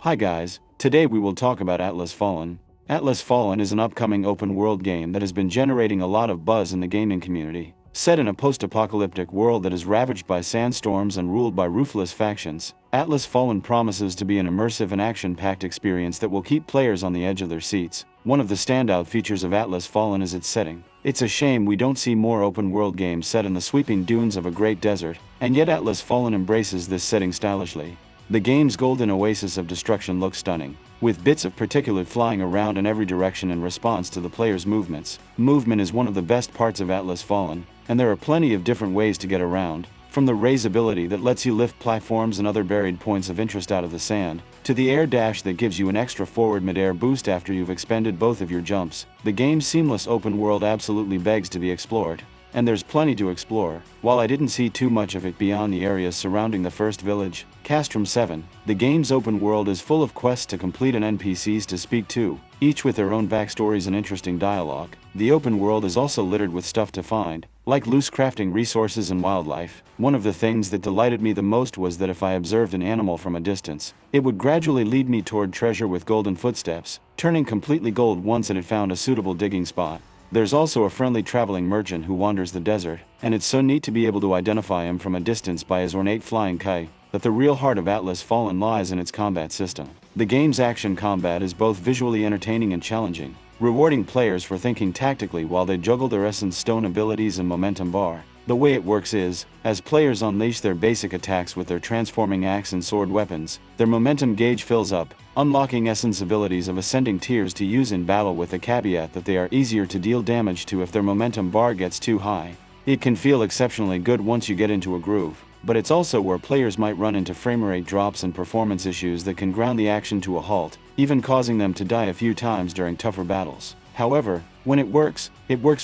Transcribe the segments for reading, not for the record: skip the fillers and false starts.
Hi guys, today we will talk about Atlas Fallen. Atlas Fallen is an upcoming open-world game that has been generating a lot of buzz in the gaming community. Set in a post-apocalyptic world that is ravaged by sandstorms and ruled by ruthless factions, Atlas Fallen promises to be an immersive and action-packed experience that will keep players on the edge of their seats. One of the standout features of Atlas Fallen is its setting. It's a shame we don't see more open-world games set in the sweeping dunes of a great desert, and yet Atlas Fallen embraces this setting stylishly. The game's golden oasis of destruction looks stunning, with bits of particulate flying around in every direction in response to the player's movements. Movement is one of the best parts of Atlas Fallen, and there are plenty of different ways to get around, from the raise ability that lets you lift platforms and other buried points of interest out of the sand, to the air dash that gives you an extra forward mid-air boost after you've expended both of your jumps. The game's seamless open world absolutely begs to be explored. And there's plenty to explore. While I didn't see too much of it beyond the areas surrounding the first village, Castrum 7, the game's open world is full of quests to complete and NPCs to speak to, each with their own backstories and interesting dialogue. The open world is also littered with stuff to find, like loose crafting resources and wildlife. One of the things that delighted me the most was that if I observed an animal from a distance, it would gradually lead me toward treasure with golden footsteps, turning completely gold once it had found a suitable digging spot. There's also a friendly traveling merchant who wanders the desert, and it's so neat to be able to identify him from a distance by his ornate flying kite. That the real heart of Atlas Fallen lies in its combat system. The game's action combat is both visually entertaining and challenging, rewarding players for thinking tactically while they juggle their essence stone abilities and momentum bar. The way it works is, as players unleash their basic attacks with their transforming axe and sword weapons, their momentum gauge fills up, unlocking essence abilities of ascending tiers to use in battle with the caveat that they are easier to deal damage to if their momentum bar gets too high. It can feel exceptionally good once you get into a groove, but it's also where players might run into framerate drops and performance issues that can ground the action to a halt, even causing them to die a few times during tougher battles. However, when it works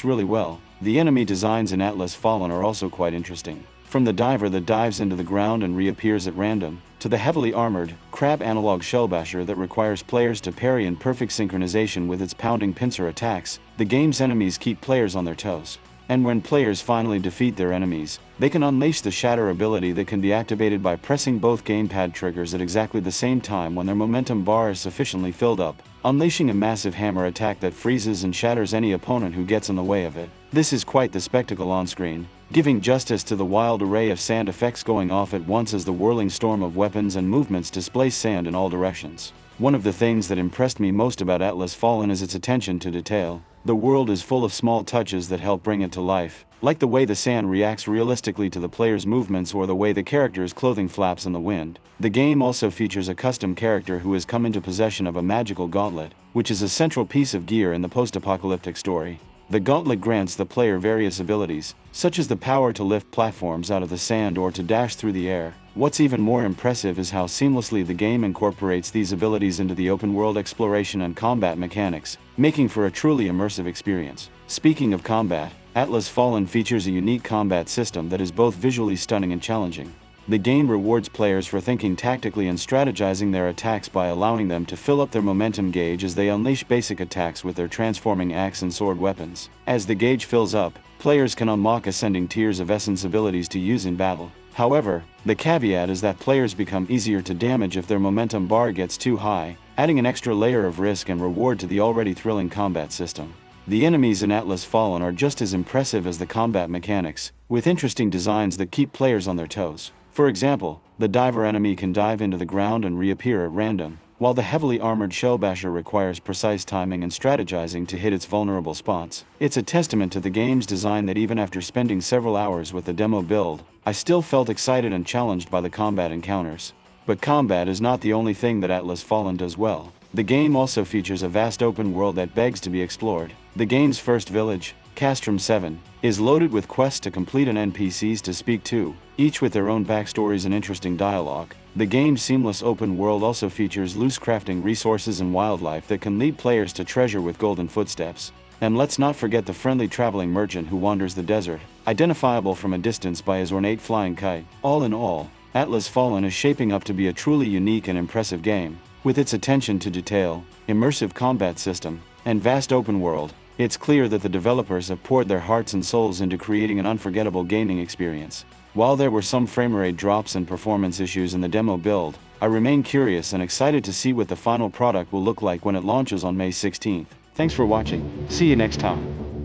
really well. The enemy designs in Atlas Fallen are also quite interesting. From the diver that dives into the ground and reappears at random, to the heavily armored, crab analog shellbasher that requires players to parry in perfect synchronization with its pounding pincer attacks, the game's enemies keep players on their toes. And when players finally defeat their enemies, they can unleash the shatter ability that can be activated by pressing both gamepad triggers at exactly the same time when their momentum bar is sufficiently filled up, unleashing a massive hammer attack that freezes and shatters any opponent who gets in the way of it. This is quite the spectacle on screen, giving justice to the wild array of sand effects going off at once as the whirling storm of weapons and movements displace sand in all directions. One of the things that impressed me most about Atlas Fallen is its attention to detail. The world is full of small touches that help bring it to life, like the way the sand reacts realistically to the player's movements or the way the character's clothing flaps in the wind. The game also features a custom character who has come into possession of a magical gauntlet, which is a central piece of gear in the post-apocalyptic story. The gauntlet grants the player various abilities, such as the power to lift platforms out of the sand or to dash through the air. What's even more impressive is how seamlessly the game incorporates these abilities into the open-world exploration and combat mechanics, making for a truly immersive experience. Speaking of combat, Atlas Fallen features a unique combat system that is both visually stunning and challenging. The game rewards players for thinking tactically and strategizing their attacks by allowing them to fill up their momentum gauge as they unleash basic attacks with their transforming axe and sword weapons. As the gauge fills up, players can unlock ascending tiers of essence abilities to use in battle. However, the caveat is that players become easier to damage if their momentum bar gets too high, adding an extra layer of risk and reward to the already thrilling combat system. The enemies in Atlas Fallen are just as impressive as the combat mechanics, with interesting designs that keep players on their toes. For example, the diver enemy can dive into the ground and reappear at random, while the heavily armored shellbasher requires precise timing and strategizing to hit its vulnerable spots. It's a testament to the game's design that even after spending several hours with the demo build, I still felt excited and challenged by the combat encounters. But combat is not the only thing that Atlas Fallen does well. The game also features a vast open world that begs to be explored. The game's first village, Castrum 7, is loaded with quests to complete and NPCs to speak to, each with their own backstories and interesting dialogue. The game's seamless open world also features loose crafting resources and wildlife that can lead players to treasure with golden footsteps. And let's not forget the friendly traveling merchant who wanders the desert, identifiable from a distance by his ornate flying kite. All in all, Atlas Fallen is shaping up to be a truly unique and impressive game. With its attention to detail, immersive combat system, and vast open world, it's clear that the developers have poured their hearts and souls into creating an unforgettable gaming experience. While there were some framerate drops and performance issues in the demo build, I remain curious and excited to see what the final product will look like when it launches on May 16th. Thanks for watching. See you next time.